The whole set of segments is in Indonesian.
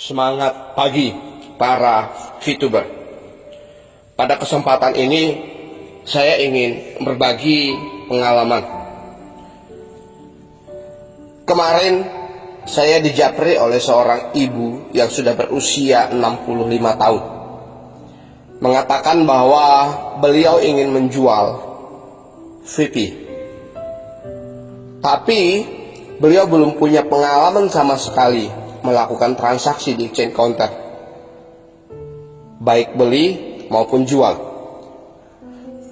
Semangat pagi para VTuber. Pada kesempatan ini saya ingin berbagi pengalaman. Kemarin saya dijapri oleh seorang ibu yang sudah berusia 65 tahun. Mengatakan bahwa beliau ingin menjual VP. Tapi beliau belum punya pengalaman sama sekali melakukan transaksi di exchange counter, baik beli maupun jual.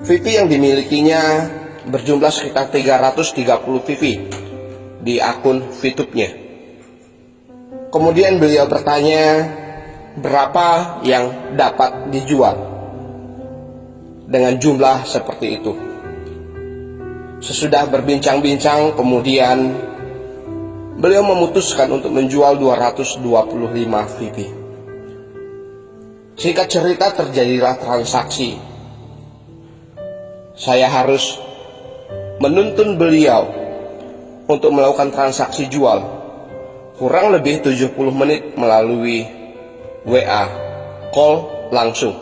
VP yang dimilikinya berjumlah sekitar 330 VP di akun VTube-nya. Kemudian beliau bertanya berapa yang dapat dijual dengan jumlah seperti itu. Sesudah berbincang-bincang, kemudian beliau memutuskan untuk menjual 225 VP. Singkat cerita, terjadilah transaksi. Saya harus menuntun beliau untuk melakukan transaksi jual kurang lebih 70 menit melalui WA, call langsung.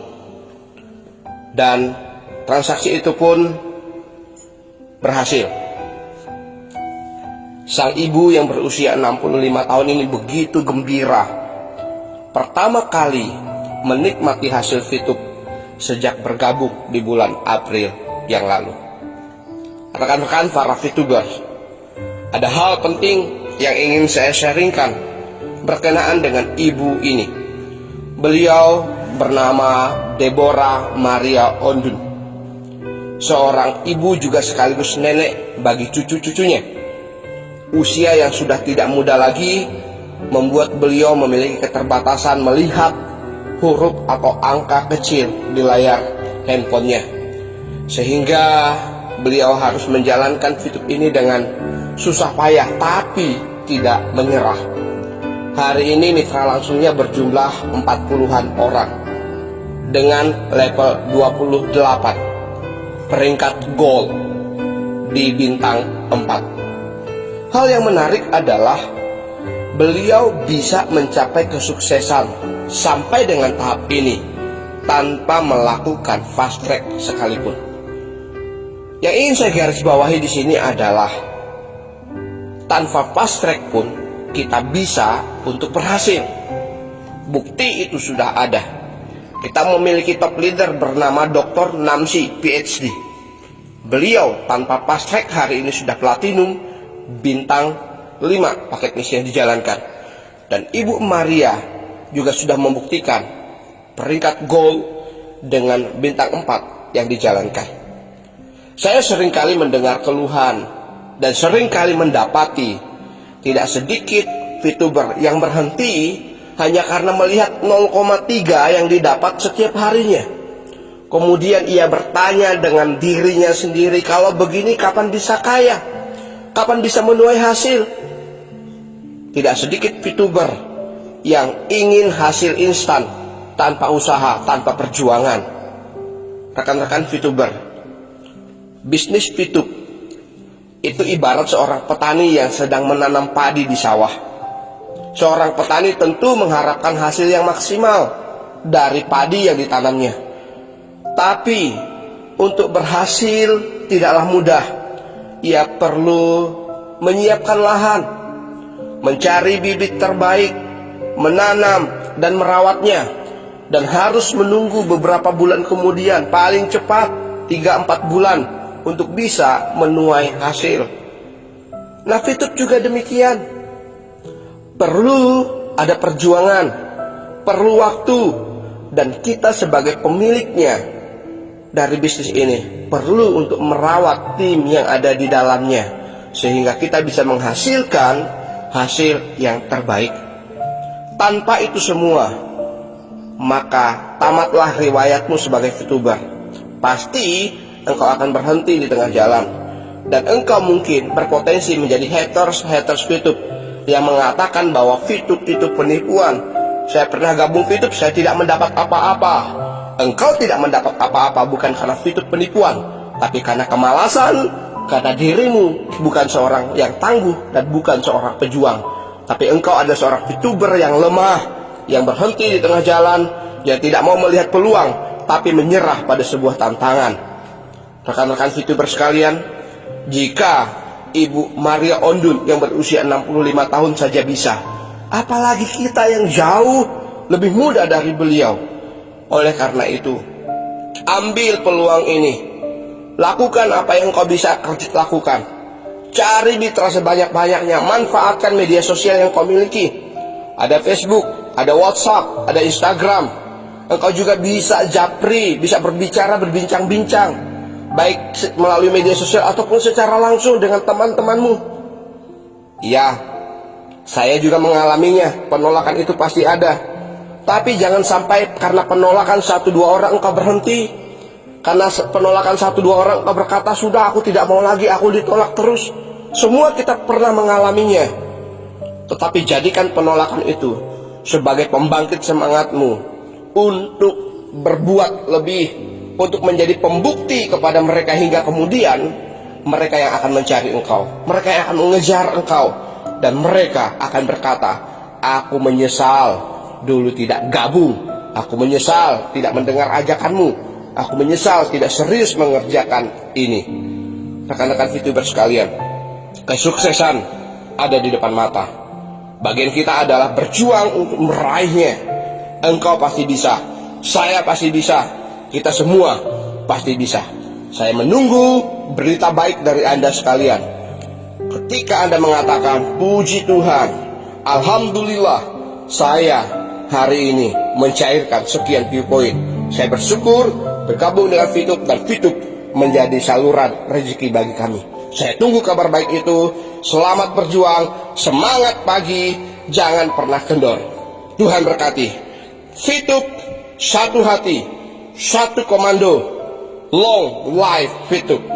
Dan transaksi itu pun berhasil. Sang ibu yang berusia 65 tahun ini begitu gembira. Pertama kali menikmati hasil VTube sejak bergabung di bulan April yang lalu. Rekan-rekan para VTubers, ada hal penting yang ingin saya sharingkan berkenaan dengan ibu ini. Beliau bernama Deborah Maria Ondun, seorang ibu juga sekaligus nenek bagi cucu-cucunya. Usia yang sudah tidak muda lagi membuat beliau memiliki keterbatasan melihat huruf atau angka kecil di layar handphonenya, sehingga beliau harus menjalankan VTube ini dengan susah payah tapi tidak menyerah. Hari ini mitra langsungnya berjumlah 40-an orang dengan level 28, peringkat gold di bintang 4. Hal yang menarik adalah beliau bisa mencapai kesuksesan sampai dengan tahap ini tanpa melakukan fast track sekalipun. Yang ingin saya garis bawahi di sini adalah tanpa fast track pun kita bisa untuk berhasil. Bukti itu sudah ada. Kita memiliki top leader bernama Dr. Namsi PhD. Beliau tanpa fast track hari ini sudah platinum bintang 5 paket misi yang dijalankan. Dan Ibu Maria juga sudah membuktikan peringkat gold dengan bintang 4 yang dijalankan. Saya seringkali mendengar keluhan dan seringkali mendapati tidak sedikit VTuber yang berhenti hanya karena melihat 0,3 yang didapat setiap harinya. Kemudian ia bertanya dengan dirinya sendiri, kalau begini kapan bisa kaya? Kapan bisa menuai hasil? Tidak sedikit VTuber yang ingin hasil instan tanpa usaha, tanpa perjuangan. Rekan-rekan VTuber, bisnis VTube itu ibarat seorang petani yang sedang menanam padi di sawah. Seorang petani tentu mengharapkan hasil yang maksimal dari padi yang ditanamnya. Tapi untuk berhasil tidaklah mudah. Ia perlu menyiapkan lahan, mencari bibit terbaik, menanam dan merawatnya, dan harus menunggu beberapa bulan kemudian, paling cepat 3-4 bulan untuk bisa menuai hasil. Nah, VTube juga demikian. Perlu ada perjuangan, perlu waktu, dan kita sebagai pemiliknya dari bisnis ini perlu untuk merawat tim yang ada di dalamnya sehingga kita bisa menghasilkan hasil yang terbaik. Tanpa itu semua, maka tamatlah riwayatmu sebagai VTuber. Pasti engkau akan berhenti di tengah jalan, dan engkau mungkin berpotensi menjadi haters VTube yang mengatakan bahwa VTube itu penipuan. Saya pernah gabung VTube, saya tidak mendapat apa-apa. Engkau tidak mendapat apa-apa bukan karena VTube penipuan, tapi karena kemalasan, karena dirimu bukan seorang yang tangguh dan bukan seorang pejuang. Tapi engkau ada seorang VTuber yang lemah, yang berhenti di tengah jalan, yang tidak mau melihat peluang, tapi menyerah pada sebuah tantangan. Rekan-rekan VTuber sekalian, jika Ibu Maria Ondun yang berusia 65 tahun saja bisa, apalagi kita yang jauh lebih muda dari beliau. Oleh karena itu, ambil peluang ini. Lakukan apa yang kau bisa lakukan. Cari mitra sebanyak-banyaknya. Manfaatkan media sosial yang kau miliki. Ada Facebook, ada WhatsApp, ada Instagram. Engkau juga bisa japri, bisa berbicara, berbincang-bincang, baik melalui media sosial ataupun secara langsung dengan teman-temanmu. Ya, saya juga mengalaminya. Penolakan itu pasti ada. Tapi jangan sampai karena penolakan 1-2 orang engkau berhenti. Karena penolakan 1-2 orang engkau berkata, sudah aku tidak mau lagi, aku ditolak terus. Semua kita pernah mengalaminya. Tetapi jadikan penolakan itu sebagai pembangkit semangatmu untuk berbuat lebih, untuk menjadi pembukti kepada mereka, hingga kemudian mereka yang akan mencari engkau, mereka yang akan mengejar engkau, dan mereka akan berkata, aku menyesal dulu tidak gabung, aku menyesal tidak mendengar ajakanmu, aku menyesal tidak serius mengerjakan ini. Rekan-rekan VTuber sekalian, kesuksesan ada di depan mata. Bagian kita adalah berjuang untuk meraihnya. Engkau pasti bisa, saya pasti bisa, kita semua pasti bisa. Saya menunggu berita baik dari Anda sekalian. Ketika Anda mengatakan, puji Tuhan, alhamdulillah, saya hari ini mencairkan sekian viewpoint. Saya bersyukur bergabung dengan VTube, dan VTube menjadi saluran rezeki bagi kami. Saya tunggu kabar baik itu. Selamat berjuang, semangat pagi, jangan pernah kendor. Tuhan berkati. VTube, satu hati, satu komando. Long life VTube.